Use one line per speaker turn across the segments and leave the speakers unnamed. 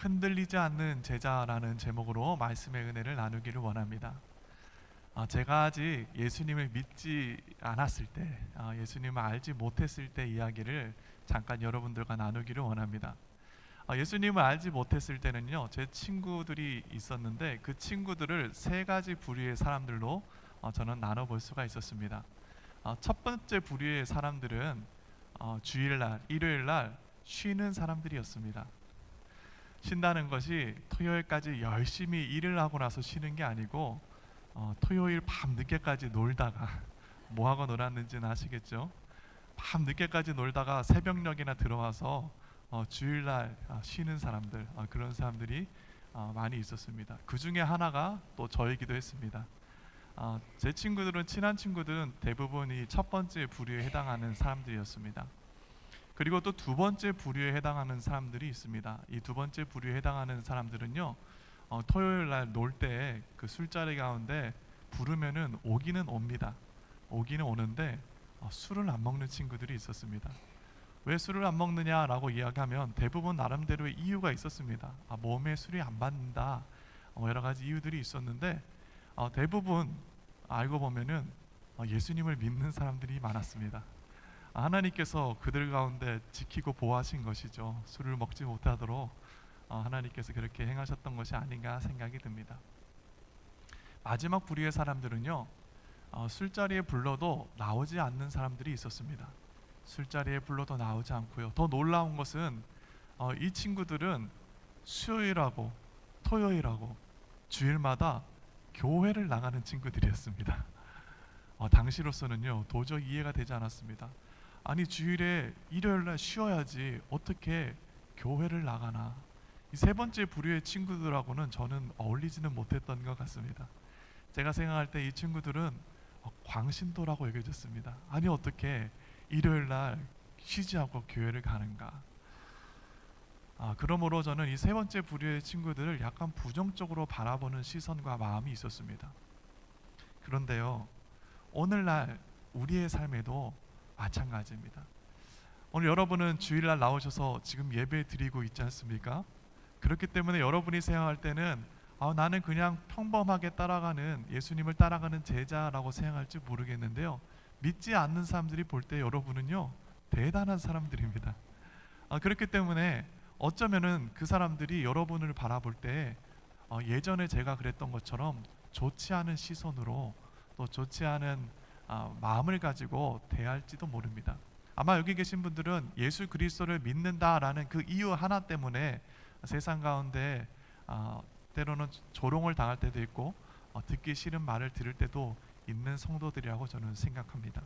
흔들리지 않는 제자라는 제목으로 말씀의 은혜를 나누기를 원합니다. 제가 아직 예수님을 믿지 않았을 때, 예수님을 알지 못했을 때 이야기를 잠깐 여러분들과 나누기를 원합니다. 예수님을 알지 못했을 때는요, 제 친구들이 있었는데 그 친구들을 세 가지 부류의 사람들로 저는 나눠볼 수가 있었습니다. 첫 번째 부류의 사람들은 주일날, 일요일날 쉬는 사람들이었습니다. 쉰다는 것이 토요일까지 열심히 일을 하고 나서 쉬는 게 아니고 토요일 밤 늦게까지 놀다가 뭐 하고 놀았는지는 아시겠죠? 밤 늦게까지 놀다가 새벽녘이나 들어와서 주일날 쉬는 사람들, 그런 사람들이 많이 있었습니다. 그 중에 하나가 또 저이기도 했습니다. 제 친구들은, 친한 친구들은 대부분이 첫 번째 부류에 해당하는 사람들이었습니다. 그리고 또 두 번째 부류에 해당하는 사람들이 있습니다. 이 두 번째 부류에 해당하는 사람들은요, 토요일 날 놀 때 그 술자리 가운데 부르면은 오기는 옵니다. 오기는 오는데 술을 안 먹는 친구들이 있었습니다. 왜 술을 안 먹느냐라고 이야기하면 대부분 나름대로의 이유가 있었습니다. 몸에 술이 안 받는다, 여러 가지 이유들이 있었는데 대부분 알고 보면은 예수님을 믿는 사람들이 많았습니다. 하나님께서 그들 가운데 지키고 보호하신 것이죠. 술을 먹지 못하도록 하나님께서 그렇게 행하셨던 것이 아닌가 생각이 듭니다. 마지막 부류의 사람들은요, 술자리에 불러도 나오지 않는 사람들이 있었습니다. 술자리에 불러도 나오지 않고요. 더 놀라운 것은 이 친구들은 수요일하고 토요일하고 주일마다 교회를 나가는 친구들이었습니다. 당시로서는요, 도저히 이해가 되지 않았습니다. 아니, 주일에 일요일날 쉬어야지 어떻게 교회를 나가나. 이 세 번째 부류의 친구들하고는 저는 어울리지는 못했던 것 같습니다. 제가 생각할 때 이 친구들은 광신도라고 여겨졌습니다. 아니, 어떻게 일요일날 쉬지 않고 교회를 가는가. 그러므로 저는 이 세 번째 부류의 친구들을 약간 부정적으로 바라보는 시선과 마음이 있었습니다. 그런데요, 오늘날 우리의 삶에도 마찬가지입니다. 오늘 여러분은 주일날 나오셔서 지금 예배 드리고 있지 않습니까? 그렇기 때문에 여러분이 생각할 때는 나는 그냥 평범하게 따라가는, 예수님을 따라가는 제자라고 생각할지 모르겠는데요, 믿지 않는 사람들이 볼 때 여러분은요, 대단한 사람들입니다. 그렇기 때문에 어쩌면은 그 사람들이 여러분을 바라볼 때 예전에 제가 그랬던 것처럼 좋지 않은 시선으로, 또 좋지 않은 마음을 가지고 대할지도 모릅니다. 아마 여기 계신 분들은 예수 그리스도를 믿는다라는 그 이유 하나 때문에 세상 가운데 때로는 조롱을 당할 때도 있고 듣기 싫은 말을 들을 때도 있는 성도들이라고 저는 생각합니다.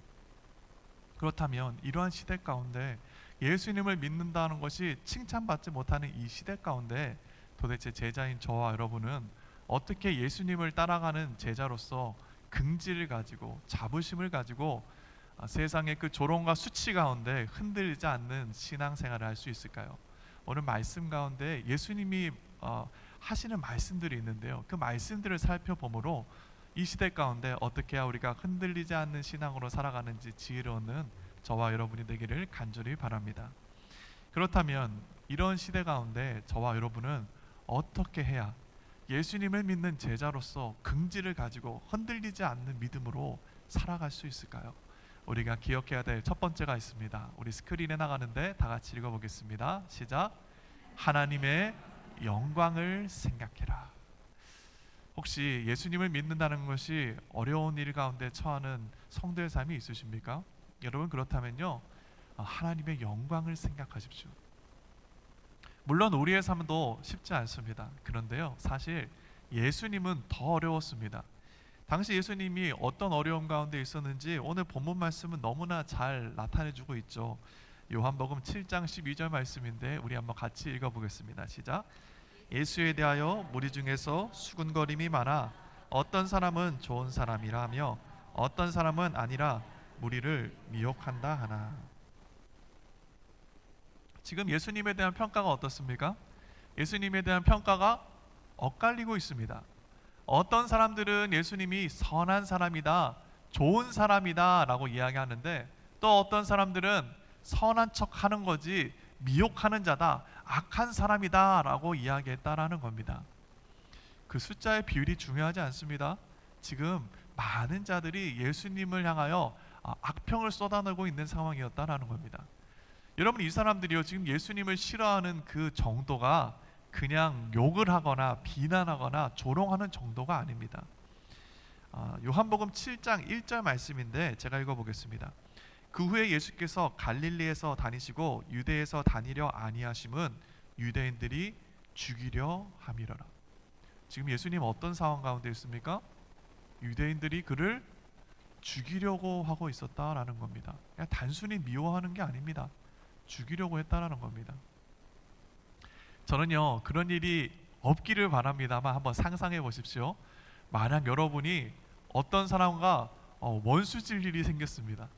그렇다면 이러한 시대 가운데 예수님을 믿는다는 것이 칭찬받지 못하는 이 시대 가운데 도대체 제자인 저와 여러분은 어떻게 예수님을 따라가는 제자로서 긍지를 가지고, 자부심을 가지고 세상의 그 조롱과 수치 가운데 흔들리지 않는 신앙생활을 할 수 있을까요? 오늘 말씀 가운데 예수님이 하시는 말씀들이 있는데요, 그 말씀들을 살펴보므로 이 시대 가운데 어떻게 우리가 흔들리지 않는 신앙으로 살아가는지 지혜를 얻는 저와 여러분이 되기를 간절히 바랍니다. 그렇다면 이런 시대 가운데 저와 여러분은 어떻게 해야 예수님을 믿는 제자로서 긍지를 가지고 흔들리지 않는 믿음으로 살아갈 수 있을까요? 우리가 기억해야 될 첫 번째가 있습니다. 우리 스크린에 나가는데 다 같이 읽어보겠습니다. 시작. 하나님의 영광을 생각해라. 혹시 예수님을 믿는다는 것이 어려운 일 가운데 처하는 성도의 삶이 있으십니까? 여러분, 그렇다면요, 하나님의 영광을 생각하십시오. 물론 우리의 삶도 쉽지 않습니다. 그런데요, 사실 예수님은 더 어려웠습니다. 당시 예수님이 어떤 어려움 가운데 있었는지 오늘 본문 말씀은 너무나 잘 나타내주고 있죠. 요한복음 7장 12절 말씀인데 우리 한번 같이 읽어보겠습니다. 시작. 예수에 대하여 무리 중에서 수군거림이 많아 어떤 사람은 좋은 사람이라 하며 어떤 사람은 아니라 무리를 미혹한다 하나. 지금 예수님에 대한 평가가 어떻습니까? 예수님에 대한 평가가 엇갈리고 있습니다. 어떤 사람들은 예수님이 선한 사람이다, 좋은 사람이다 라고 이야기하는데, 또 어떤 사람들은 선한 척 하는 거지 미혹하는 자다, 악한 사람이다라고 이야기했다라는 겁니다. 그 숫자의 비율이 중요하지 않습니다. 지금 많은 자들이 예수님을 향하여 악평을 쏟아내고 있는 상황이었다라는 겁니다. 여러분, 이 사람들이요, 지금 예수님을 싫어하는 그 정도가 그냥 욕을 하거나 비난하거나 조롱하는 정도가 아닙니다. 요한복음 7장 1절 말씀인데 제가 읽어보겠습니다. 그 후에 예수께서 갈릴리에서 다니시고 유대에서 다니려 아니하심은 유대인들이 죽이려 함이로라. 지금 예수님 어떤 상황 가운데 있습니까? 유대인들이 그를 죽이려고 하고 있었다라는 겁니다. 그냥 단순히 미워하는 게 아닙니다. 죽이려고 했다라는 겁니다. 저는요, 그런 일이 없기를 바랍니다만 한번 상상해 보십시오. 만약 여러분이 어떤 사람과 원수질 일이 생겼습니다.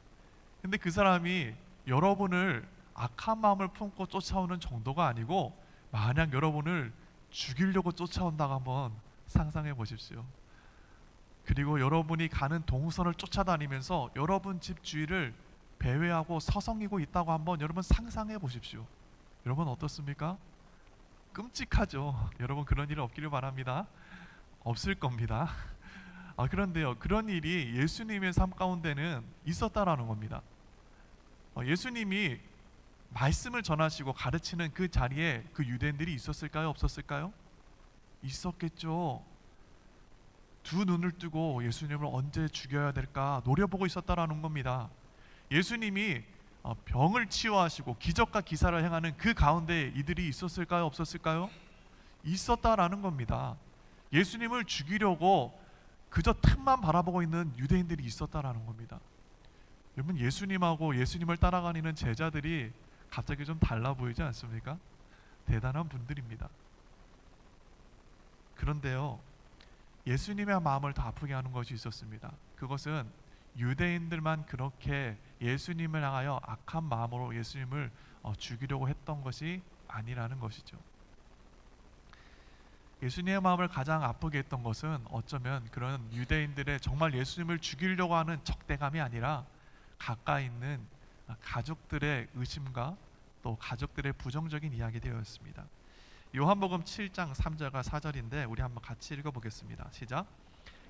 근데 그 사람이 여러분을 악한 마음을 품고 쫓아오는 정도가 아니고 만약 여러분을 죽이려고 쫓아온다고 한번 상상해 보십시오. 그리고 여러분이 가는 동선을 쫓아다니면서 여러분 집 주위를 배회하고 서성이고 있다고 한번 여러분 상상해 보십시오. 여러분 어떻습니까? 끔찍하죠. 여러분 그런 일 없기를 바랍니다. 없을 겁니다. 그런데요, 그런 일이 예수님의 삶 가운데는 있었다라는 겁니다. 예수님이 말씀을 전하시고 가르치는 그 자리에 그 유대인들이 있었을까요? 없었을까요? 있었겠죠. 두 눈을 뜨고 예수님을 언제 죽여야 될까 노려보고 있었다라는 겁니다. 예수님이 병을 치유하시고 기적과 기사를 행하는 그 가운데 이들이 있었을까요? 없었을까요? 있었다라는 겁니다. 예수님을 죽이려고 그저 틈만 바라보고 있는 유대인들이 있었다라는 겁니다. 여러분, 예수님하고 예수님을 따라가는 제자들이 갑자기 좀 달라 보이지 않습니까? 대단한 분들입니다. 그런데요, 예수님의 마음을 더 아프게 하는 것이 있었습니다. 그것은 유대인들만 그렇게 예수님을 향하여 악한 마음으로 예수님을 죽이려고 했던 것이 아니라는 것이죠. 예수님의 마음을 가장 아프게 했던 것은 어쩌면 그런 유대인들의 정말 예수님을 죽이려고 하는 적대감이 아니라 가까이 있는 가족들의 의심과 또 가족들의 부정적인 이야기되었습니다. 요한복음 7장 3절과 4절인데 우리 한번 같이 읽어보겠습니다. 시작.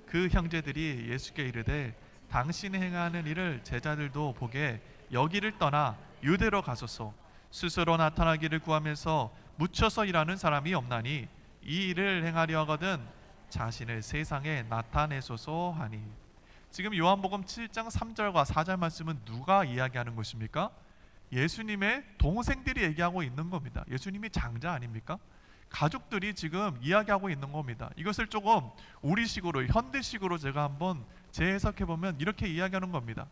그 형제들이 예수께 이르되 당신이 행하는 일을 제자들도 보게 여기를 떠나 유대로 가소서. 스스로 나타나기를 구하면서 묻혀서 일하는 사람이 없나니 이 일을 행하려 하거든 자신을 세상에 나타내소서 하니. 지금 요한복음 7장 3절과 4절 말씀은 누가 이야기하는 것입니까? 예수님의 동생들이 얘기하고 있는 겁니다. 예수님이 장자 아닙니까? 가족들이 지금 이야기하고 있는 겁니다. 이것을 조금 우리식으로 현대식으로 제가 한번 재해석해 보면 이렇게 이야기하는 겁니다.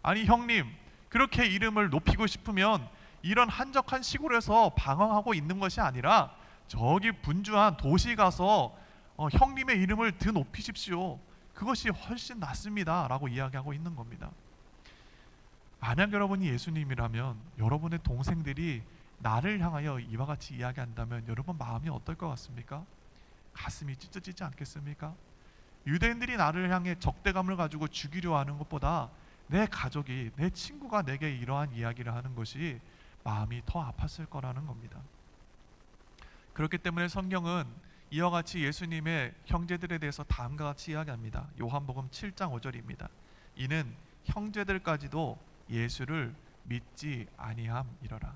아니 형님, 그렇게 이름을 높이고 싶으면 이런 한적한 시골에서 방황하고 있는 것이 아니라 저기 분주한 도시 가서 형님의 이름을 드 높이십시오. 그것이 훨씬 낫습니다 라고 이야기하고 있는 겁니다. 만약 여러분이 예수님이라면 여러분의 동생들이 나를 향하여 이와 같이 이야기한다면 여러분 마음이 어떨 것 같습니까? 가슴이 찢어지지 않겠습니까? 유대인들이 나를 향해 적대감을 가지고 죽이려 하는 것보다 내 가족이, 내 친구가 내게 이러한 이야기를 하는 것이 마음이 더 아팠을 거라는 겁니다. 그렇기 때문에 성경은 이와 같이 예수님의 형제들에 대해서 다음과 같이 이야기합니다. 요한복음 7장 5절입니다. 이는 형제들까지도 예수를 믿지 아니함이러라.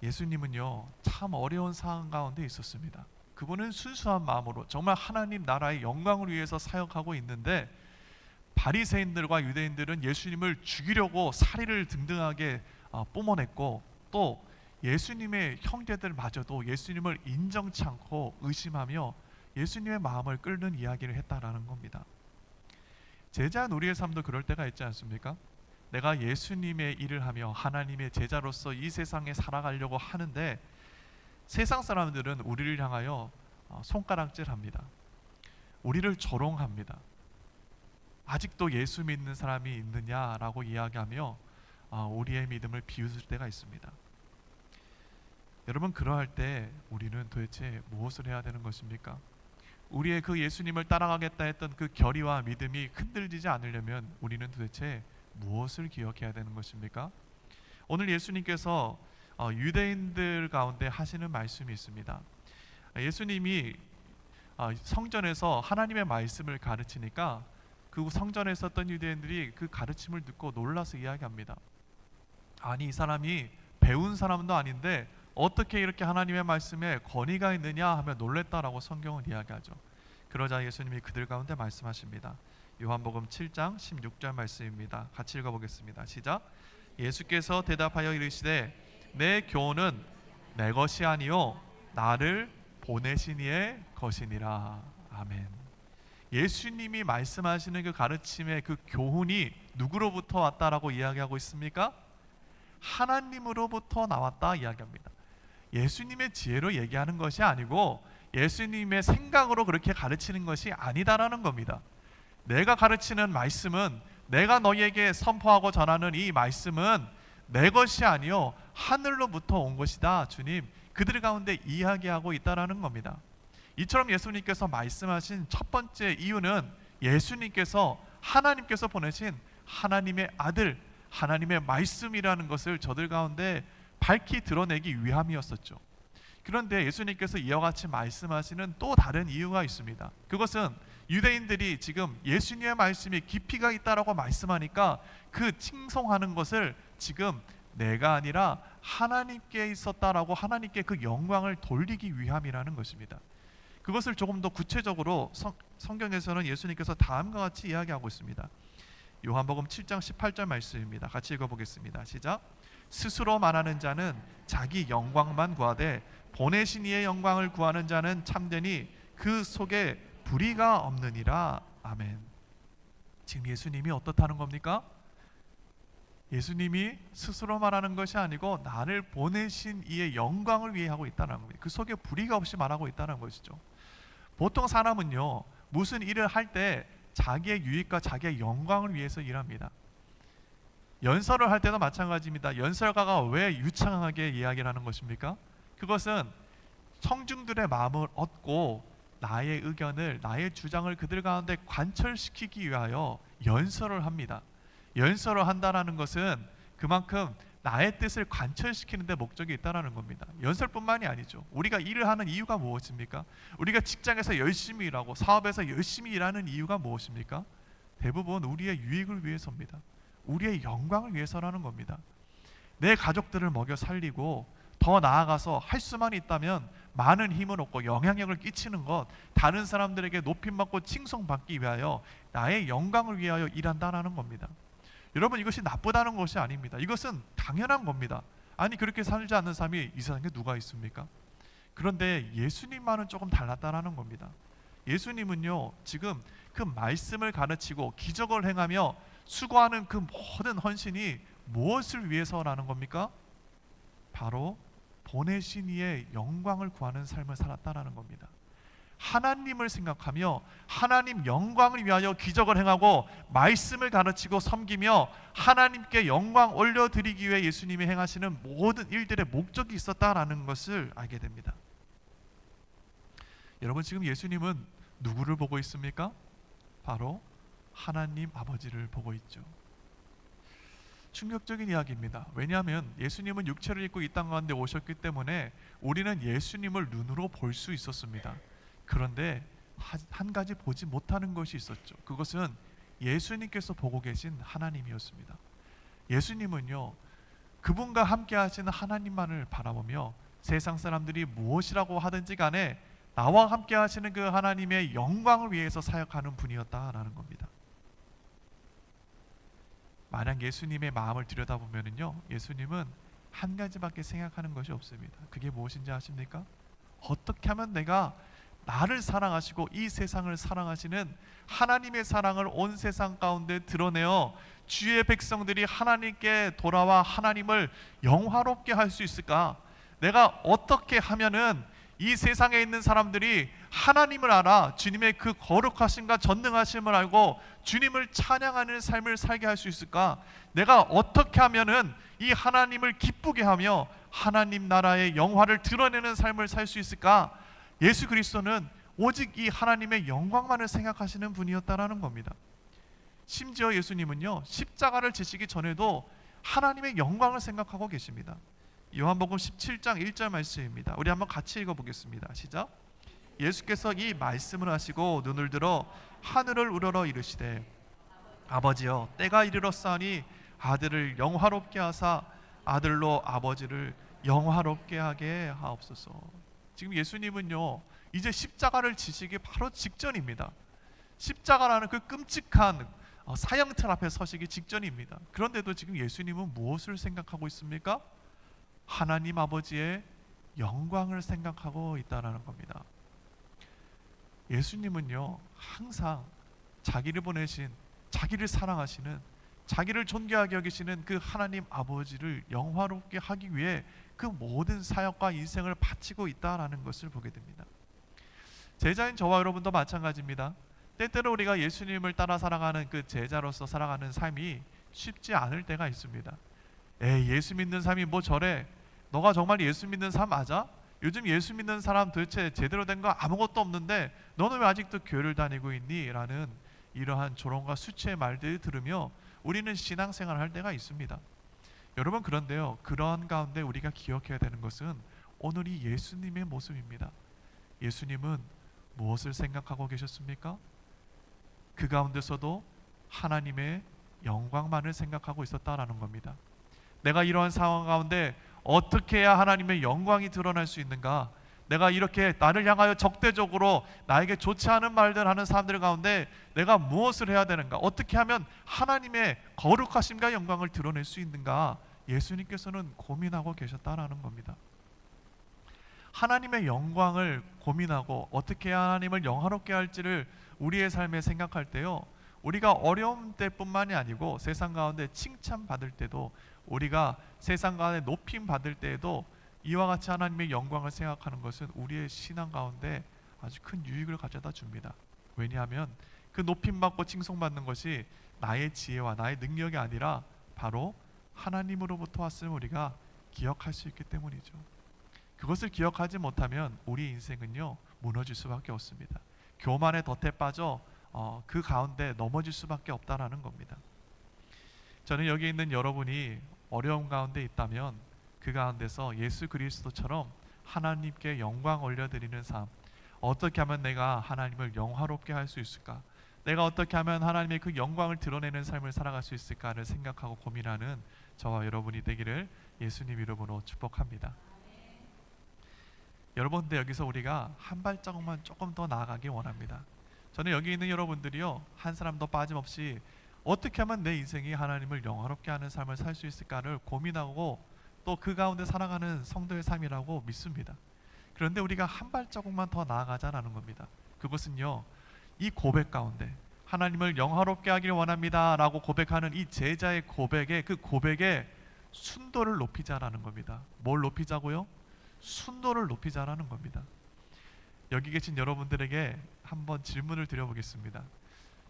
예수님은요, 참 어려운 상황 가운데 있었습니다. 그분은 순수한 마음으로 정말 하나님 나라의 영광을 위해서 사역하고 있는데 바리새인들과 유대인들은 예수님을 죽이려고 사리를 등등하게 뿜어냈고 또 예수님의 형제들마저도 예수님을 인정치 않고 의심하며 예수님의 마음을 끓는 이야기를 했다라는 겁니다. 제자인 우리의 삶도 그럴 때가 있지 않습니까? 내가 예수님의 일을 하며 하나님의 제자로서 이 세상에 살아가려고 하는데 세상 사람들은 우리를 향하여 손가락질합니다. 우리를 조롱합니다. 아직도 예수 믿는 사람이 있느냐라고 이야기하며 우리의 믿음을 비웃을 때가 있습니다. 여러분, 그러할 때 우리는 도대체 무엇을 해야 되는 것입니까? 우리의 그 예수님을 따라가겠다 했던 그 결의와 믿음이 흔들리지 않으려면 우리는 도대체 무엇을 기억해야 되는 것입니까? 오늘 예수님께서 유대인들 가운데 하시는 말씀이 있습니다. 예수님이 성전에서 하나님의 말씀을 가르치니까 그 성전에 있었던 유대인들이 그 가르침을 듣고 놀라서 이야기합니다. 아니, 이 사람이 배운 사람도 아닌데 어떻게 이렇게 하나님의 말씀에 권위가 있느냐 하며 놀랬다라고 성경은 이야기하죠. 그러자 예수님이 그들 가운데 말씀하십니다. 요한복음 7장 16절 말씀입니다. 같이 읽어보겠습니다. 시작. 예수께서 대답하여 이르시되 내 교훈은 내 것이 아니요 나를 보내신 이의 것이니라. 아멘. 예수님이 말씀하시는 그 가르침의 그 교훈이 누구로부터 왔다라고 이야기하고 있습니까? 하나님으로부터 나왔다 이야기합니다. 예수님의 지혜로 얘기하는 것이 아니고 예수님의 생각으로 그렇게 가르치는 것이 아니다라는 겁니다. 내가 가르치는 말씀은, 내가 너희에게 선포하고 전하는 이 말씀은 내 것이 아니요 하늘로부터 온 것이다. 주님, 그들 가운데 이야기하고 있다라는 겁니다. 이처럼 예수님께서 말씀하신 첫 번째 이유는 예수님께서, 하나님께서 보내신 하나님의 아들, 하나님의 말씀이라는 것을 저들 가운데 밝히 드러내기 위함이었었죠. 그런데 예수님께서 이와 같이 말씀하시는 또 다른 이유가 있습니다. 그것은 유대인들이 지금 예수님의 말씀이 깊이가 있다라고 말씀하니까 그 칭송하는 것을 지금 내가 아니라 하나님께 있었다라고 하나님께 그 영광을 돌리기 위함이라는 것입니다. 그것을 조금 더 구체적으로 성경에서는 예수님께서 다음과 같이 이야기하고 있습니다. 요한복음 7장 18절 말씀입니다. 같이 읽어보겠습니다. 시작. 스스로 말하는 자는 자기 영광만 구하되 보내신 이의 영광을 구하는 자는 참되니 그 속에 불의가 없느니라. 아멘. 지금 예수님이 어떻다는 겁니까? 예수님이 스스로 말하는 것이 아니고 나를 보내신 이의 영광을 위해 하고 있다는 겁니다. 그 속에 불의가 없이 말하고 있다는 것이죠. 보통 사람은요, 무슨 일을 할 때 자기의 유익과 자기의 영광을 위해서 일합니다. 연설을 할 때도 마찬가지입니다. 연설가가 왜 유창하게 이야기를 하는 것입니까? 그것은 청중들의 마음을 얻고 나의 의견을, 나의 주장을 그들 가운데 관철시키기 위하여 연설을 합니다. 연설을 한다는 것은 그만큼 나의 뜻을 관철시키는 데 목적이 있다는 겁니다. 연설뿐만이 아니죠. 우리가 일을 하는 이유가 무엇입니까? 우리가 직장에서 열심히 일하고 사업에서 열심히 일하는 이유가 무엇입니까? 대부분 우리의 유익을 위해서입니다. 우리의 영광을 위해서라는 겁니다. 내 가족들을 먹여 살리고 더 나아가서 할 수만 있다면 많은 힘을 얻고 영향력을 끼치는 것, 다른 사람들에게 높임받고 칭송받기 위하여 나의 영광을 위하여 일한다는 겁니다. 여러분, 이것이 나쁘다는 것이 아닙니다. 이것은 당연한 겁니다. 아니, 그렇게 살지 않는 사람이 이 세상에 누가 있습니까? 그런데 예수님만은 조금 달랐다는 겁니다. 예수님은요, 지금 그 말씀을 가르치고 기적을 행하며 수고하는 그 모든 헌신이 무엇을 위해서라는 겁니까? 바로 보내신 이의 영광을 구하는 삶을 살았다는 겁니다. 하나님을 생각하며 하나님 영광을 위하여 기적을 행하고 말씀을 가르치고 섬기며 하나님께 영광 올려드리기 위해 예수님이 행하시는 모든 일들의 목적이 있었다라는 것을 알게 됩니다. 여러분, 지금 예수님은 누구를 보고 있습니까? 바로 하나님 아버지를 보고 있죠. 충격적인 이야기입니다. 왜냐하면 예수님은 육체를 입고 이 땅 가운데 오셨기 때문에 우리는 예수님을 눈으로 볼 수 있었습니다. 그런데 한 가지 보지 못하는 것이 있었죠. 그것은 예수님께서 보고 계신 하나님이었습니다. 예수님은요, 그분과 함께 하시는 하나님만을 바라보며 세상 사람들이 무엇이라고 하든지 간에 나와 함께 하시는 그 하나님의 영광을 위해서 사역하는 분이었다라는 겁니다. 만약 예수님의 마음을 들여다보면요, 예수님은 한 가지밖에 생각하는 것이 없습니다. 그게 무엇인지 아십니까? 어떻게 하면 내가 나를 사랑하시고 이 세상을 사랑하시는 하나님의 사랑을 온 세상 가운데 드러내어 주의 백성들이 하나님께 돌아와 하나님을 영화롭게 할 수 있을까? 내가 어떻게 하면은 이 세상에 있는 사람들이 하나님을 알아 주님의 그 거룩하심과 전능하심을 알고 주님을 찬양하는 삶을 살게 할 수 있을까? 내가 어떻게 하면은 이 하나님을 기쁘게 하며 하나님 나라의 영화를 드러내는 삶을 살 수 있을까? 예수 그리스도는 오직 이 하나님의 영광만을 생각하시는 분이었다라는 겁니다. 심지어 예수님은요, 십자가를 지시기 전에도 하나님의 영광을 생각하고 계십니다. 요한복음 17장 1절 말씀입니다. 우리 한번 같이 읽어보겠습니다. 시작. 예수께서 이 말씀을 하시고 눈을 들어 하늘을 우러러 이르시되 아버지여 때가 이르렀사오니 아들을 영화롭게 하사 아들로 아버지를 영화롭게 하게 하옵소서. 지금 예수님은요 이제 십자가를 지시기 바로 직전입니다. 십자가라는 그 끔찍한 사형틀 앞에 서시기 직전입니다. 그런데도 지금 예수님은 무엇을 생각하고 있습니까? 하나님 아버지의 영광을 생각하고 있다는 겁니다. 예수님은요 항상 자기를 보내신, 자기를 사랑하시는, 자기를 존귀하게 여기시는 그 하나님 아버지를 영화롭게 하기 위해 그 모든 사역과 인생을 바치고 있다라는 것을 보게 됩니다. 제자인 저와 여러분도 마찬가지입니다. 때때로 우리가 예수님을 따라 살아가는 그 제자로서 살아가는 삶이 쉽지 않을 때가 있습니다. 에이, 예수 믿는 삶이 뭐 저래? 너가 정말 예수 믿는 삶 맞아? 요즘 예수 믿는 사람 도대체 제대로 된 거 아무것도 없는데 너는 왜 아직도 교회를 다니고 있니? 라는 이러한 조롱과 수치의 말들을 들으며 우리는 신앙생활을 할 때가 있습니다. 여러분, 그런데요 그런 가운데 우리가 기억해야 되는 것은 오늘이 예수님의 모습입니다. 예수님은 무엇을 생각하고 계셨습니까? 그 가운데서도 하나님의 영광만을 생각하고 있었다라는 겁니다. 내가 이러한 상황 가운데 어떻게 해야 하나님의 영광이 드러날 수 있는가? 내가 이렇게 나를 향하여 적대적으로 나에게 좋지 않은 말들 하는 사람들 가운데 내가 무엇을 해야 되는가? 어떻게 하면 하나님의 거룩하심과 영광을 드러낼 수 있는가? 예수님께서는 고민하고 계셨다라는 겁니다. 하나님의 영광을 고민하고 어떻게 해야 하나님을 영화롭게 할지를 우리의 삶에 생각할 때요, 우리가 어려움 때뿐만이 아니고 세상 가운데 칭찬받을 때도, 우리가 세상 가운데 높임 받을 때에도 이와 같이 하나님의 영광을 생각하는 것은 우리의 신앙 가운데 아주 큰 유익을 가져다 줍니다. 왜냐하면 그 높임 받고 칭송받는 것이 나의 지혜와 나의 능력이 아니라 바로 하나님으로부터 왔음을 우리가 기억할 수 있기 때문이죠. 그것을 기억하지 못하면 우리 인생은요 무너질 수밖에 없습니다. 교만의 덫에 빠져 그 가운데 넘어질 수밖에 없다라는 겁니다. 저는 여기 있는 여러분이 어려움 가운데 있다면 그 가운데서 예수 그리스도처럼 하나님께 영광 올려드리는 삶, 어떻게 하면 내가 하나님을 영화롭게 할 수 있을까? 내가 어떻게 하면 하나님의 그 영광을 드러내는 삶을 살아갈 수 있을까를 생각하고 고민하는 저와 여러분이 되기를 예수님 이름으로 축복합니다. 여러분들, 여기서 우리가 한 발자국만 조금 더 나아가기 원합니다. 저는 여기 있는 여러분들이요 한 사람도 빠짐없이 어떻게 하면 내 인생이 하나님을 영화롭게 하는 삶을 살 수 있을까를 고민하고 또 그 가운데 살아가는 성도의 삶이라고 믿습니다. 그런데 우리가 한 발자국만 더 나아가자라는 겁니다. 그것은요 이 고백 가운데 하나님을 영화롭게 하기를 원합니다 라고 고백하는 이 제자의 고백에, 그 고백에 순도를 높이자라는 겁니다. 뭘 높이자고요? 순도를 높이자라는 겁니다. 여기 계신 여러분들에게 한번 질문을 드려보겠습니다.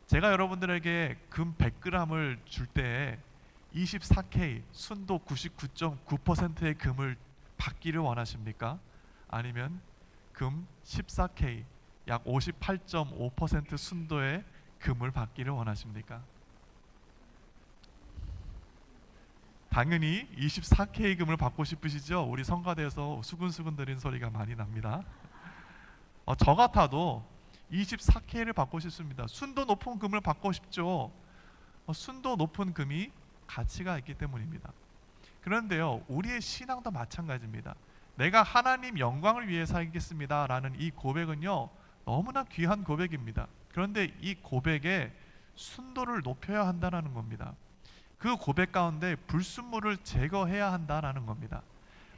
제가 여러분들에게 금 100g을 줄 때에 24K 순도 99.9%의 금을 받기를 원하십니까? 아니면 금 14K 약 58.5% 순도의 금을 받기를 원하십니까? 당연히 24K 금을 받고 싶으시죠? 우리 성가대에서 수근수근거리는 소리가 많이 납니다. 저 같아도 24K를 받고 싶습니다. 순도 높은 금을 받고 싶죠. 순도 높은 금이 가치가 있기 때문입니다. 그런데요 우리의 신앙도 마찬가지입니다. 내가 하나님 영광을 위해 살겠습니다 라는 이 고백은요 너무나 귀한 고백입니다. 그런데 이 고백에 순도를 높여야 한다는 겁니다. 그 고백 가운데 불순물을 제거해야 한다는 겁니다.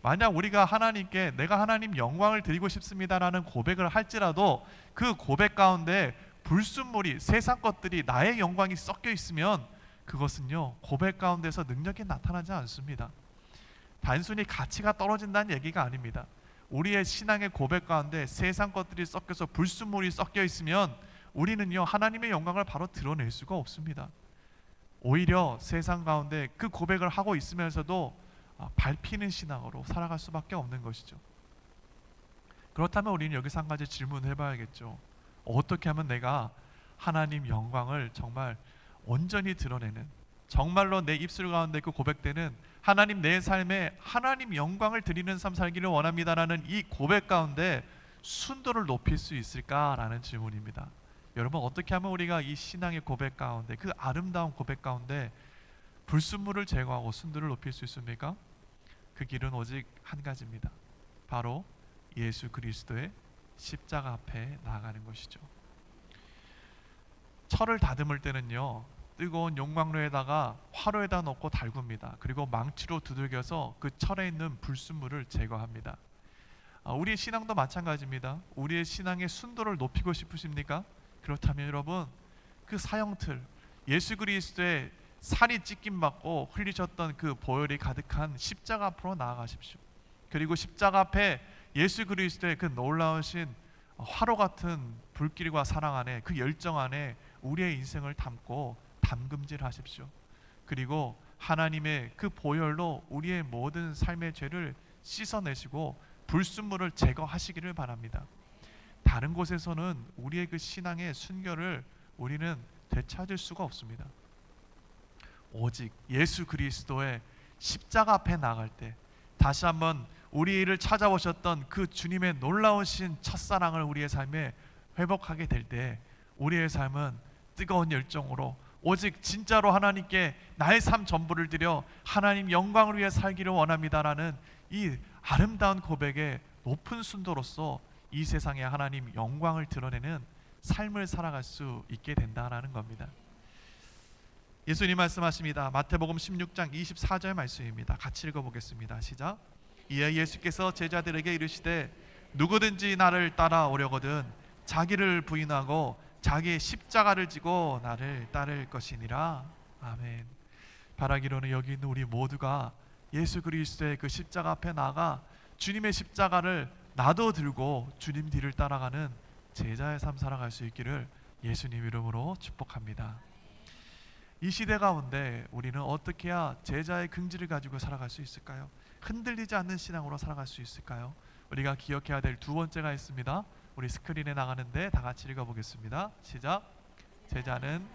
만약 우리가 하나님께 내가 하나님 영광을 드리고 싶습니다라는 고백을 할지라도 그 고백 가운데 불순물이, 세상 것들이, 나의 영광이 섞여 있으면 그것은요 고백 가운데서 능력이 나타나지 않습니다. 단순히 가치가 떨어진다는 얘기가 아닙니다. 우리의 신앙의 고백 가운데 세상 것들이 섞여서 불순물이 섞여 있으면 우리는요 하나님의 영광을 바로 드러낼 수가 없습니다. 오히려 세상 가운데 그 고백을 하고 있으면서도 밟히는 신앙으로 살아갈 수밖에 없는 것이죠. 그렇다면 우리는 여기서 한 가지 질문을 해봐야겠죠. 어떻게 하면 내가 하나님 영광을 정말 온전히 드러내는, 정말로 내 입술 가운데 그 고백되는 하나님, 내 삶에 하나님 영광을 드리는 삶 살기를 원합니다라는 이 고백 가운데 순도를 높일 수 있을까라는 질문입니다. 여러분, 어떻게 하면 우리가 이 신앙의 고백 가운데, 그 아름다운 고백 가운데 불순물을 제거하고 순도를 높일 수 있습니까? 그 길은 오직 한 가지입니다. 바로 예수 그리스도의 십자가 앞에 나아가는 것이죠. 철을 다듬을 때는요, 뜨거운 용광로에다가 화로에다 넣고 달굽니다. 그리고 망치로 두들겨서 그 철에 있는 불순물을 제거합니다. 우리의 신앙도 마찬가지입니다. 우리의 신앙의 순도를 높이고 싶으십니까? 그렇다면 여러분, 그 사형틀, 예수 그리스도의 살이 찢김 받고 흘리셨던 그 보혈이 가득한 십자가 앞으로 나아가십시오. 그리고 십자가 앞에 예수 그리스도의 그 놀라우신 화로 같은 불길과 사랑 안에, 그 열정 안에 우리의 인생을 담고 담금질하십시오. 그리고 하나님의 그 보혈로 우리의 모든 삶의 죄를 씻어내시고 불순물을 제거하시기를 바랍니다. 다른 곳에서는 우리의 그 신앙의 순결을 우리는 되찾을 수가 없습니다. 오직 예수 그리스도의 십자가 앞에 나갈 때 다시 한번 우리를 찾아오셨던 그 주님의 놀라우신 첫사랑을 우리의 삶에 회복하게 될 때 우리의 삶은 뜨거운 열정으로 오직 진짜로 하나님께 나의 삶 전부를 드려 하나님 영광을 위해 살기를 원합니다라는 이 아름다운 고백의 높은 순도로서 이 세상에 하나님 영광을 드러내는 삶을 살아갈 수 있게 된다라는 겁니다. 예수님 말씀하십니다. 마태복음 16장 24절 말씀입니다. 같이 읽어보겠습니다. 시작. 이에 예수께서 제자들에게 이르시되 누구든지 나를 따라오려거든 자기를 부인하고 자기의 십자가를 지고 나를 따를 것이니라. 아멘. 바라기로는 여기 있는 우리 모두가 예수 그리스도의 그 십자가 앞에 나가 주님의 십자가를 나도 들고 주님 뒤를 따라가는 제자의 삶 살아갈 수 있기를 예수님 이름으로 축복합니다. 이 시대 가운데 우리는 어떻게 해야 제자의 긍지를 가지고 살아갈 수 있을까요? 흔들리지 않는 신앙으로 살아갈 수 있을까요? 우리가 기억해야 될 두 번째가 있습니다. 우리 스크린에 나가는데 다 같이 읽어보겠습니다. 시작. 제자는,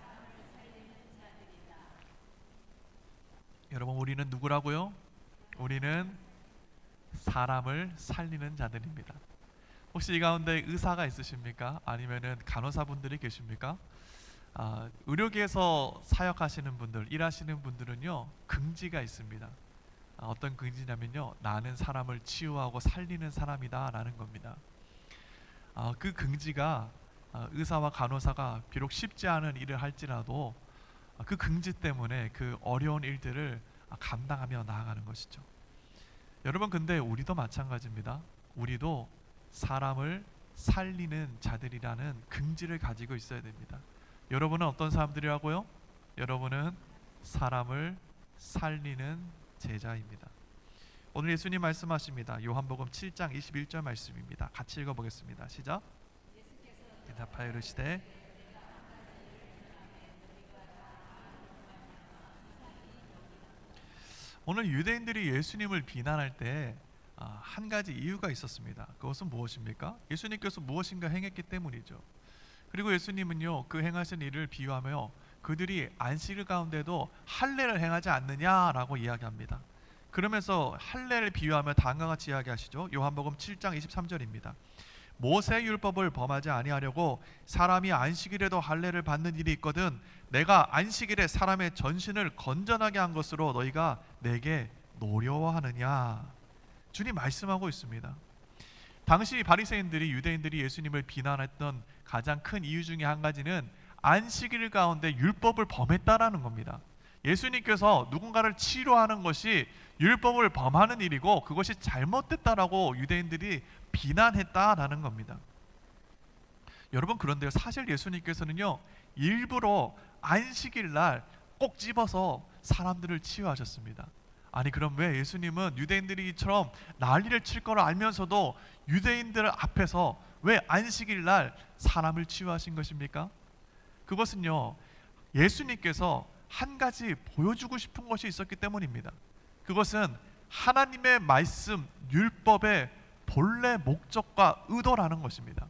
여러분, 우리는 누구라고요? 우리는 사람을 살리는 자들입니다. 혹시 이 가운데 의사가 있으십니까? 아니면은 간호사분들이 계십니까? 의료계에서 사역하시는 분들, 일하시는 분들은요, 긍지가 있습니다. 어떤 긍지냐면요, 나는 사람을 치유하고 살리는 사람이다 라는 겁니다. 그 긍지가 의사와 간호사가 비록 쉽지 않은 일을 할지라도 그 긍지 때문에 그 어려운 일들을 감당하며 나아가는 것이죠. 여러분, 근데 우리도 마찬가지입니다. 우리도 사람을 살리는 자들이라는 긍지를 가지고 있어야 됩니다. 여러분은 어떤 사람들이라고요? 여러분은 사람을 살리는 제자입니다. 오늘 예수님 말씀하십니다. 요한복음 7장 21절 말씀입니다. 같이 읽어보겠습니다. 시작. 대답하여 이르시되 오늘 유대인들이 예수님을 비난할 때 한 가지 이유가 있었습니다. 그것은 무엇입니까? 예수님께서 무엇인가 행했기 때문이죠. 그리고 예수님은요, 그 행하신 일을 비유하며 그들이 안식 가운데도 할례를 행하지 않느냐라고 이야기합니다. 그러면서 할례를 비유하며 다음과 같이 이야기하시죠. 요한복음 7장 23절입니다. 모세 율법을 범하지 아니하려고 사람이 안식일에도 할례를 받는 일이 있거든 내가 안식일에 사람의 전신을 건전하게 한 것으로 너희가 내게 노려워하느냐. 주님 말씀하고 있습니다. 당시 바리새인들이, 유대인들이 예수님을 비난했던 가장 큰 이유 중에 한 가지는 안식일 가운데 율법을 범했다라는 겁니다. 예수님께서 누군가를 치료하는 것이 율법을 범하는 일이고 그것이 잘못됐다라고 유대인들이 비난했다라는 겁니다. 여러분, 그런데요, 사실 예수님께서는요, 일부러 안식일 날 꼭 집어서 사람들을 치유하셨습니다. 아니, 그럼 왜 예수님은 유대인들이처럼 난리를 칠 거를 알면서도 유대인들 앞에서 왜 안식일 날 사람을 치유하신 것입니까? 그것은요, 예수님께서 한 가지 보여주고 싶은 것이 있었기 때문입니다. 그것은 하나님의 말씀, 율법의 본래 목적과 의도라는 것입니다.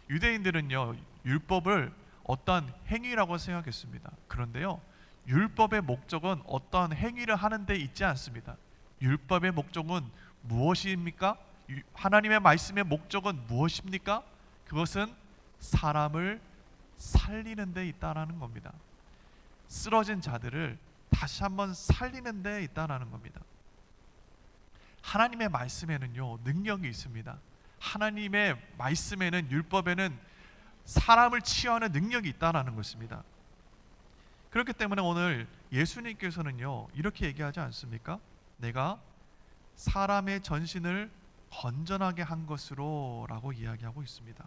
유대인들은요, 율법을 어떤 행위라고 생각했습니다. 그런데요, 율법의 목적은 어떠한 행위를 하는 데 있지 않습니다. 율법의 목적은 무엇입니까? 하나님의 말씀의 목적은 무엇입니까? 그것은 사람을 살리는 데 있다라는 겁니다. 쓰러진 자들을 다시 한번 살리는 데 있다라는 겁니다. 하나님의 말씀에는요, 능력이 있습니다. 하나님의 말씀에는, 율법에는 사람을 치유하는 능력이 있다라는 것입니다. 그렇기 때문에 오늘 예수님께서는요, 이렇게 얘기하지 않습니까? 내가 사람의 전신을 건전하게 한 것으로 라고 이야기하고 있습니다.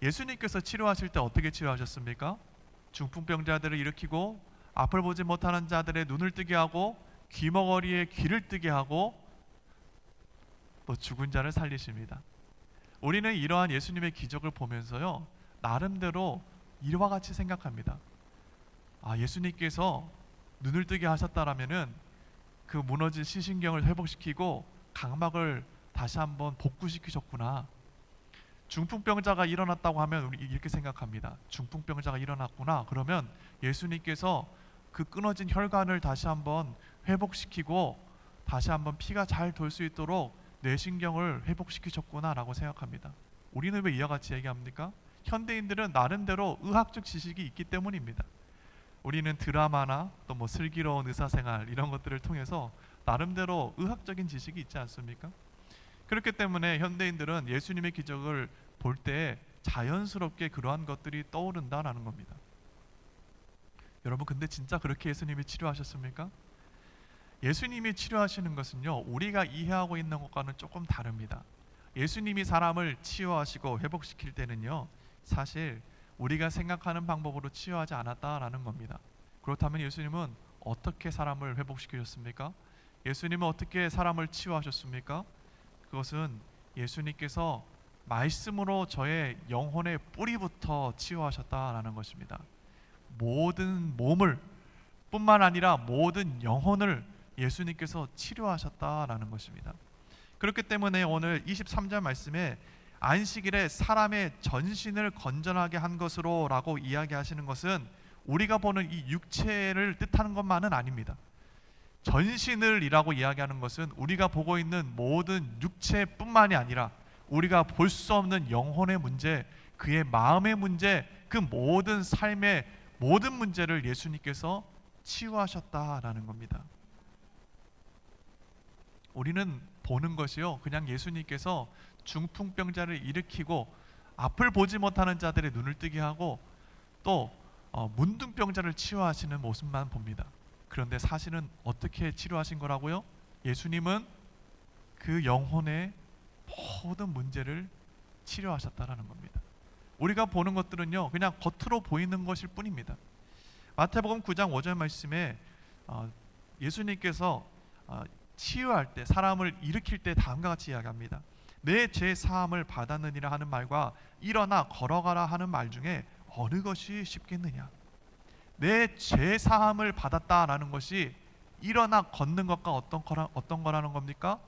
예수님께서 치료하실 때 어떻게 치료하셨습니까? 중풍병자들을 일으키고 앞을 보지 못하는 자들의 눈을 뜨게 하고 귀머거리에 귀를 뜨게 하고 또 죽은 자를 살리십니다. 우리는 이러한 예수님의 기적을 보면서요, 나름대로 이와 같이 생각합니다. 예수님께서 눈을 뜨게 하셨다라면은 그 무너진 시신경을 회복시키고 각막을 다시 한번 복구시키셨구나. 중풍병자가 일어났다고 하면 우리 이렇게 생각합니다. 중풍병자가 일어났구나. 그러면 예수님께서 그 끊어진 혈관을 다시 한번 회복시키고 다시 한번 피가 잘 돌 수 있도록 뇌신경을 회복시키셨구나라고 생각합니다. 우리는 왜 이와 같이 얘기합니까? 현대인들은 나름대로 의학적 지식이 있기 때문입니다. 우리는 드라마나 또 뭐 슬기로운 의사생활 이런 것들을 통해서 나름대로 의학적인 지식이 있지 않습니까? 그렇기 때문에 현대인들은 예수님의 기적을 볼 때 자연스럽게 그러한 것들이 떠오른다라는 겁니다. 여러분, 근데 진짜 그렇게 예수님이 치료하셨습니까? 예수님이 치료하시는 것은요, 우리가 이해하고 있는 것과는 조금 다릅니다. 예수님이 사람을 치유하시고 회복시킬 때는요, 사실 우리가 생각하는 방법으로 치유하지 않았다라는 겁니다. 그렇다면 예수님은 어떻게 사람을 회복시키셨습니까? 예수님은 어떻게 사람을 치유하셨습니까? 그것은 예수님께서 말씀으로 저의 영혼의 뿌리부터 치유하셨다라는 것입니다. 모든 몸을 뿐만 아니라 모든 영혼을 예수님께서 치료하셨다라는 것입니다. 그렇기 때문에 오늘 23절 말씀에 안식일에 사람의 전신을 건전하게 한 것으로 라고 이야기하시는 것은 우리가 보는 이 육체를 뜻하는 것만은 아닙니다. 전신을 이라고 이야기하는 것은 우리가 보고 있는 모든 육체뿐만이 아니라 우리가 볼 수 없는 영혼의 문제, 그의 마음의 문제, 그 모든 삶의 모든 문제를 예수님께서 치유하셨다라는 겁니다. 우리는 보는 것이요, 그냥 예수님께서 중풍병자를 일으키고 앞을 보지 못하는 자들의 눈을 뜨게 하고 또 문둥병자를 치유하시는 모습만 봅니다. 그런데 사실은 어떻게 치료하신 거라고요? 예수님은 그 영혼의 모든 문제를 치료하셨다라는 겁니다. 우리가 보는 것들은요, 그냥 겉으로 보이는 것일 뿐입니다. 마태복음 9장 5절 말씀에 예수님께서 치유할 때, 사람을 일으킬 때 다음과 같이 이야기합니다. 내 죄 사함을 받았느니라 하는 말과 일어나 걸어가라 하는 말 중에 어느 것이 쉽겠느냐? 내 죄 사함을 받았다라는 것이 일어나 걷는 것과 어떤 거라는 겁니까?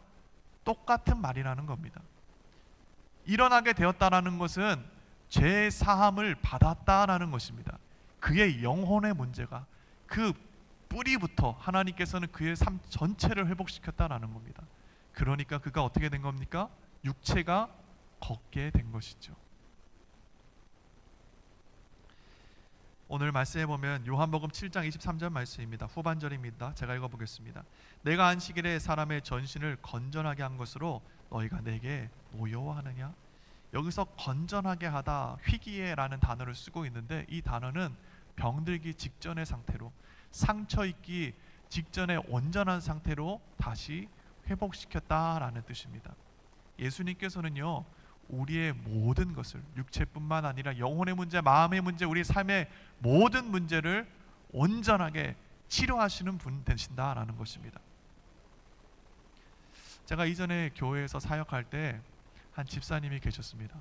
똑같은 말이라는 겁니다. 일어나게 되었다라는 것은 죄 사함을 받았다라는 것입니다. 그의 영혼의 문제가 그 뿌리부터 하나님께서는 그의 삶 전체를 회복시켰다라는 겁니다. 그러니까 그가 어떻게 된 겁니까? 육체가 걷게 된 것이죠. 오늘 말씀해 보면 요한복음 7장 23절 말씀입니다. 후반절입니다. 제가 읽어보겠습니다. 내가 안식일에 사람의 전신을 건전하게 한 것으로 너희가 내게 노여워하느냐? 여기서 건전하게 하다, 희기에라는 단어를 쓰고 있는데 이 단어는 병들기 직전의 상태로, 상처 입기 직전의 온전한 상태로 다시 회복시켰다라는 뜻입니다. 예수님께서는요, 우리의 모든 것을, 육체뿐만 아니라 영혼의 문제, 마음의 문제, 우리 삶의 모든 문제를 온전하게 치료하시는 분 되신다라는 것입니다. 제가 이전에 교회에서 사역할 때 한 집사님이 계셨습니다.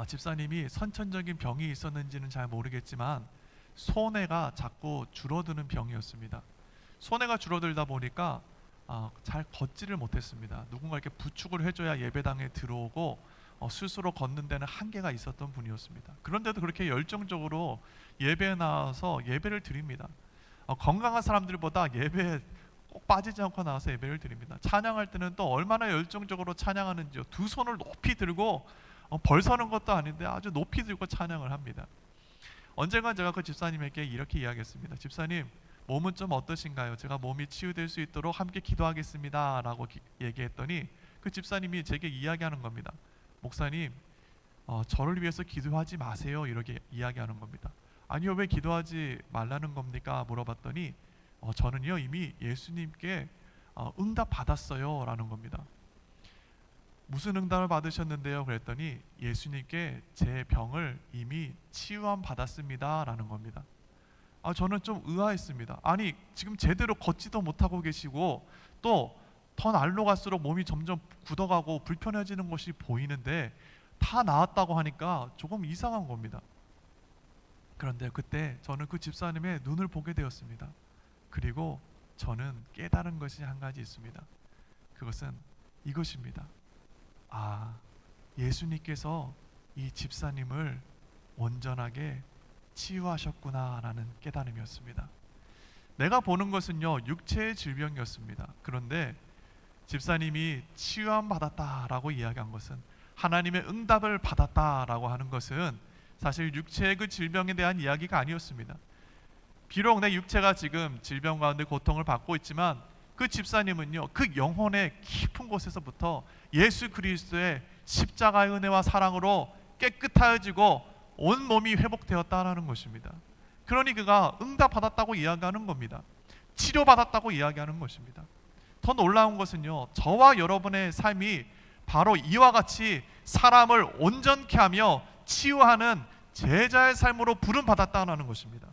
집사님이 선천적인 병이 있었는지는 잘 모르겠지만 손해가 자꾸 줄어드는 병이었습니다. 손해가 줄어들다 보니까 잘 걷지를 못했습니다. 누군가 이렇게 부축을 해줘야 예배당에 들어오고 스스로 걷는 데는 한계가 있었던 분이었습니다. 그런데도 그렇게 열정적으로 예배에 나와서 예배를 드립니다. 건강한 사람들보다 예배에 꼭 빠지지 않고 나와서 예배를 드립니다. 찬양할 때는 또 얼마나 열정적으로 찬양하는지요. 두 손을 높이 들고 벌 서는 것도 아닌데 아주 높이 들고 찬양을 합니다. 언젠가 제가 그 집사님에게 이렇게 이야기했습니다. 집사님, 몸은 좀 어떠신가요? 제가 몸이 치유될 수 있도록 함께 기도하겠습니다 라고 얘기했더니 그 집사님이 제게 이야기하는 겁니다. 목사님, 저를 위해서 기도하지 마세요 이렇게 이야기하는 겁니다. 아니요, 왜 기도하지 말라는 겁니까? 물어봤더니 저는요 이미 예수님께 응답 받았어요 라는 겁니다. 무슨 응답을 받으셨는데요? 그랬더니 예수님께 제 병을 이미 치유함 받았습니다 라는 겁니다. 저는 좀 의아했습니다. 아니, 지금 제대로 걷지도 못하고 계시고 또 더 날로 갈수록 몸이 점점 굳어가고 불편해지는 것이 보이는데 다 나았다고 하니까 조금 이상한 겁니다. 그런데 그때 저는 그 집사님의 눈을 보게 되었습니다. 그리고 저는 깨달은 것이 한 가지 있습니다. 그것은 이것입니다. 예수님께서 이 집사님을 온전하게 치유하셨구나라는 깨달음이었습니다. 내가 보는 것은요 육체의 질병이었습니다. 그런데 집사님이 치유함 받았다라고 이야기한 것은, 하나님의 응답을 받았다라고 하는 것은 사실 육체의 그 질병에 대한 이야기가 아니었습니다. 비록 내 육체가 지금 질병 가운데 고통을 받고 있지만 그 집사님은요 그 영혼의 깊은 곳에서부터 예수 그리스도의 십자가의 은혜와 사랑으로 깨끗하여지고 온 몸이 회복되었다라는 것입니다. 그러니 그가 응답받았다고 이야기하는 겁니다. 치료받았다고 이야기하는 것입니다. 더 놀라운 것은요, 저와 여러분의 삶이 바로 이와 같이 사람을 온전케 하며 치유하는 제자의 삶으로 부름받았다는 것입니다.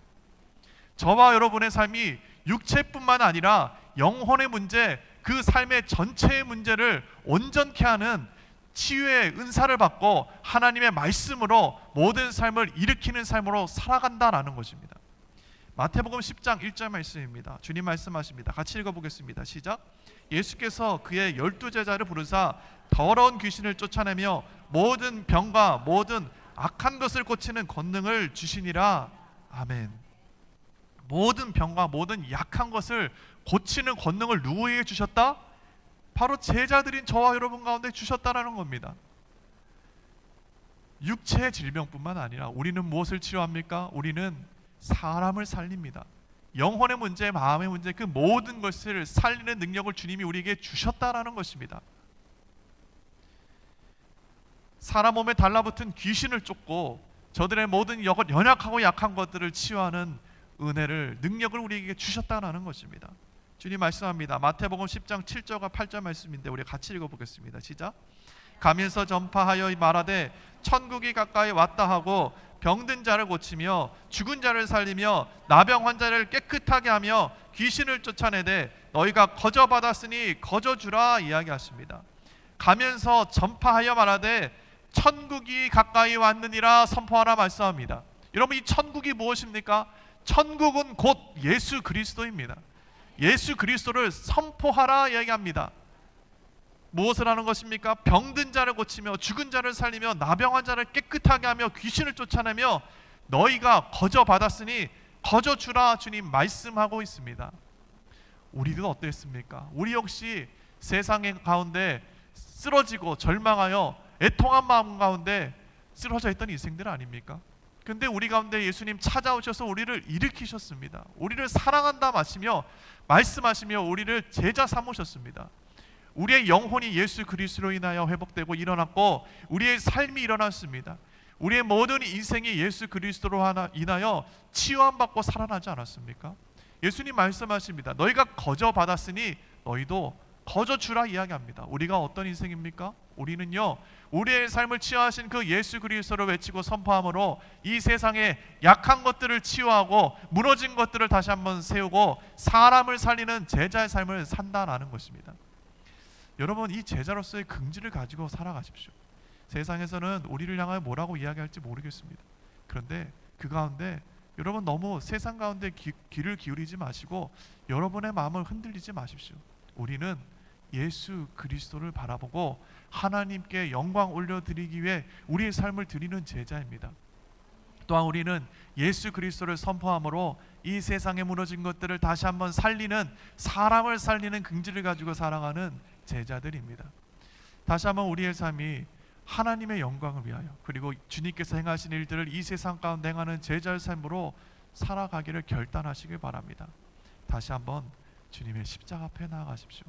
저와 여러분의 삶이 육체뿐만 아니라 영혼의 문제, 그 삶의 전체의 문제를 온전케 하는 치유의 은사를 받고 하나님의 말씀으로 모든 삶을 일으키는 삶으로 살아간다라는 것입니다. 마태복음 10장 1절 말씀입니다. 주님 말씀하십니다. 같이 읽어보겠습니다. 시작. 예수께서 그의 12제자를 부르사 더러운 귀신을 쫓아내며 모든 병과 모든 악한 것을 고치는 권능을 주시니라. 아멘. 모든 병과 모든 약한 것을 고치는 권능을 누구에게 주셨다? 바로 제자들인 저와 여러분 가운데 주셨다라는 겁니다. 육체의 질병뿐만 아니라 우리는 무엇을 치료합니까? 우리는 사람을 살립니다. 영혼의 문제, 마음의 문제, 그 모든 것을 살리는 능력을 주님이 우리에게 주셨다라는 것입니다. 사람 몸에 달라붙은 귀신을 쫓고 저들의 모든 연약하고 약한 것들을 치유하는 은혜를, 능력을 우리에게 주셨다는 것입니다. 주님 말씀합니다. 마태복음 10장 7절과 8절 말씀인데 우리 같이 읽어보겠습니다. 시작. 가면서 전파하여 말하되 천국이 가까이 왔다 하고 병든 자를 고치며 죽은 자를 살리며 나병 환자를 깨끗하게 하며 귀신을 쫓아내되 너희가 거저 받았으니 거저 주라 이야기하십니다. 가면서 전파하여 말하되 천국이 가까이 왔느니라 선포하라 말씀합니다. 여러분, 이 천국이 무엇입니까? 천국은 곧 예수 그리스도입니다. 예수 그리스도를 선포하라 이야기합니다. 무엇을 하는 것입니까? 병든 자를 고치며 죽은 자를 살리며 나병 환자를 깨끗하게 하며 귀신을 쫓아내며 너희가 거저 받았으니 거저 주라 주님 말씀하고 있습니다. 우리도 어땠습니까? 우리 역시 세상의 가운데 쓰러지고 절망하여 애통한 마음 가운데 쓰러져 있던 인생들 아닙니까? 근데 우리 가운데 예수님 찾아오셔서 우리를 일으키셨습니다. 우리를 사랑한다 말씀하시며 우리를 제자 삼으셨습니다. 우리의 영혼이 예수 그리스도로 인하여 회복되고 일어났고 우리의 삶이 일어났습니다. 우리의 모든 인생이 예수 그리스도로 인하여 치유함 받고 살아나지 않았습니까? 예수님 말씀하십니다. 너희가 거저 받았으니 너희도 거저 주라 이야기합니다. 우리가 어떤 인생입니까? 우리는요 우리의 삶을 치유하신 그 예수 그리스도를 외치고 선포함으로 이 세상의 약한 것들을 치유하고 무너진 것들을 다시 한번 세우고 사람을 살리는 제자의 삶을 산다라는 것입니다. 여러분, 이 제자로서의 긍지를 가지고 살아가십시오. 세상에서는 우리를 향하여 뭐라고 이야기할지 모르겠습니다. 그런데 그 가운데 여러분 너무 세상 가운데 귀를 기울이지 마시고 여러분의 마음을 흔들리지 마십시오. 우리는 예수 그리스도를 바라보고 하나님께 영광 올려드리기 위해 우리의 삶을 드리는 제자입니다. 또한 우리는 예수 그리스도를 선포함으로 이 세상에 무너진 것들을 다시 한번 살리는, 사람을 살리는 긍지를 가지고 살아가는 제자들입니다. 다시 한번 우리의 삶이 하나님의 영광을 위하여, 그리고 주님께서 행하신 일들을 이 세상 가운데 행하는 제자의 삶으로 살아가기를 결단하시길 바랍니다. 다시 한번 주님의 십자가 앞에 나아가십시오.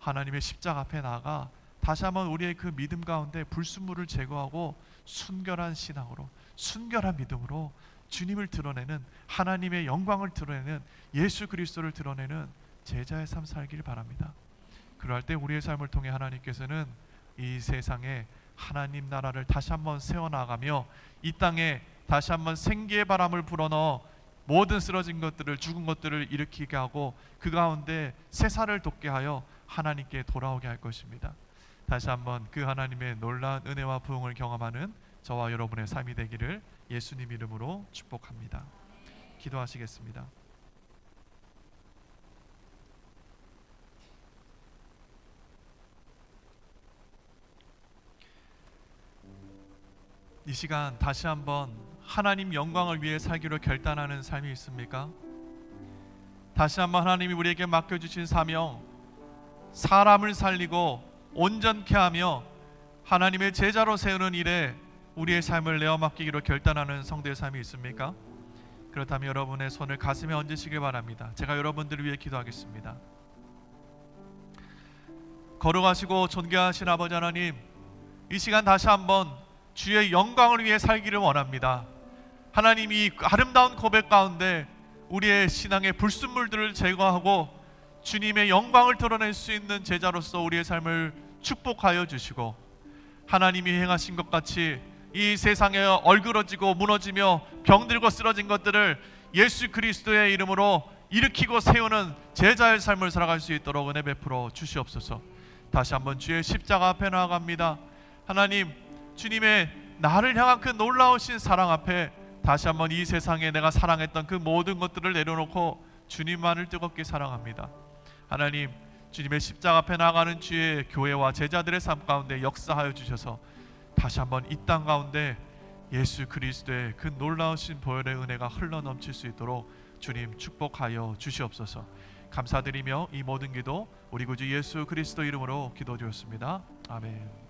하나님의 십자가 앞에 나아가 다시 한번 우리의 그 믿음 가운데 불순물을 제거하고 순결한 신앙으로, 순결한 믿음으로 주님을 드러내는, 하나님의 영광을 드러내는, 예수 그리스도를 드러내는 제자의 삶 살기를 바랍니다. 그럴 때 우리의 삶을 통해 하나님께서는 이 세상에 하나님 나라를 다시 한번 세워나가며 이 땅에 다시 한번 생기의 바람을 불어넣어 모든 쓰러진 것들을, 죽은 것들을 일으키게 하고 그 가운데 새살을 돋게 하여 하나님께 돌아오게 할 것입니다. 다시 한번 그 하나님의 놀라운 은혜와 부흥을 경험하는 저와 여러분의 삶이 되기를 예수님 이름으로 축복합니다. 기도하시겠습니다. 이 시간 다시 한번 하나님 영광을 위해 살기로 결단하는 삶이 있습니까? 다시 한번 하나님이 우리에게 맡겨주신 사명, 사람을 살리고 온전케 하며 하나님의 제자로 세우는 일에 우리의 삶을 내어 맡기기로 결단하는 성도의 삶이 있습니까? 그렇다면 여러분의 손을 가슴에 얹으시길 바랍니다. 제가 여러분들을 위해 기도하겠습니다. 거룩하시고 존귀하신 아버지 하나님, 이 시간 다시 한번 주의 영광을 위해 살기를 원합니다. 하나님, 이 아름다운 고백 가운데 우리의 신앙의 불순물들을 제거하고 주님의 영광을 드러낼 수 있는 제자로서 우리의 삶을 축복하여 주시고, 하나님이 행하신 것 같이 이 세상에 얼그러지고 무너지며 병들고 쓰러진 것들을 예수 그리스도의 이름으로 일으키고 세우는 제자의 삶을 살아갈 수 있도록 은혜 베풀어 주시옵소서. 다시 한번 주의 십자가 앞에 나아갑니다. 하나님, 주님의 나를 향한 그 놀라우신 사랑 앞에 다시 한번 이 세상에 내가 사랑했던 그 모든 것들을 내려놓고 주님만을 뜨겁게 사랑합니다. 하나님, 주님의 십자가 앞에 나아가는 주의 교회와 제자들의 삶 가운데 역사하여 주셔서 다시 한번 이 땅 가운데 예수 그리스도의 그 놀라우신 보혈의 은혜가 흘러넘칠 수 있도록 주님 축복하여 주시옵소서. 감사드리며 이 모든 기도 우리 구주 예수 그리스도 이름으로 기도드렸습니다. 아멘.